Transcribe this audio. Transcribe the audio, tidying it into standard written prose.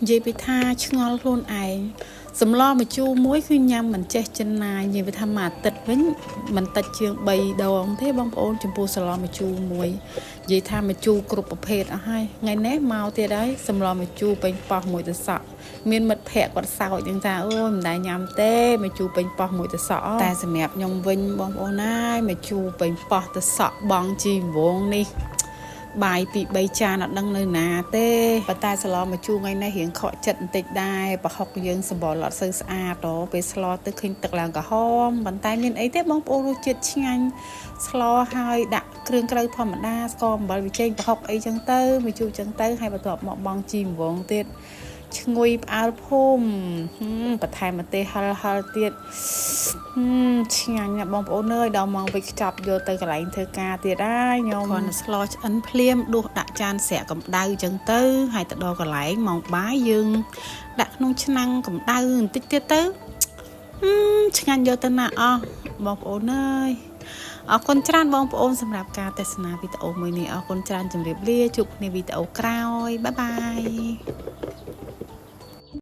និយាយពីថាឆ្ងល់ខ្លួនឯងសម្លម្ជូរមួយគឺញ៉ាំមិនចេះចិនណានិយាយពីថាមួយអាទិត្យវិញមិនតិចជាង3ដងទេបងប្អូនចំពោះសម្លម្ជូរមួយនិយាយថាម្ជូរគ្រប់ប្រភេទអស់ហើយថ្ងៃនេះមកទៀតហើយសម្លម្ជូរពេញប៉ោះមួយទៅសក់មានមិត្តភ័ក្តិគាត់សើចហ្នឹងថាអូយមិនដែលញ៉ាំទេម្ជូរពេញប៉ោះមួយទៅសក់តែសម្រាប់ខ្ញុំវិញបងប្អូនណាយម្ជូរពេញប៉ោះទៅសក់បងជីវងនេះបាយពី3ចានអត់ដឹងនៅណាទេប៉ុន្តែស្លម្ជូរថ្ងៃនេះរៀងខកចិត្តបន្តិចដែរប្រហុកយើងសម្បល់អត់សូវស្អាតហ៎ពេលស្លទៅឃើញទឹកឡើងក្រហមប៉ុន្តែមានអីទេបងប្អូនរសជាតិឆ្ងាញ់ស្លហើយដាក់គ្រឿងក្រៅធម្មតាស្ករអំបិលវិចេងប្រហុកអីចឹងទៅម្ជូរចឹងទៅហើយបន្ទាប់មកបងជីវងទៀតឈ្ងុយផ្អើលភូមិបន្ថែមម្ទេសហឹលទៀតឆ្ងាញ់ណាស់បងប្អូនអើយដល់មកវិចខ្ចប់យកទៅកន្លែងធ្វើការទៀតហើយខ្ញុំគាត់ស្លោឆ្អិនភ្លាមដួសដាក់ចានស្រាក់កម្ដៅចឹងទៅហើយទៅដល់កន្លែងមកបាយយើងដាក់ក្នុងឆ្នាំងកម្ដៅបន្តិចទៀតទៅឆ្ងាញ់យកទៅណាអស់បងប្អូនអើយអរគុណច្រើនបងប្អូនសម្រាប់ការទស្សនាវីដេអូមួយនេះអរគុណច្រើនជម្រាបលាជួបគ្នាវីដេអូក្រោយបាយបាយ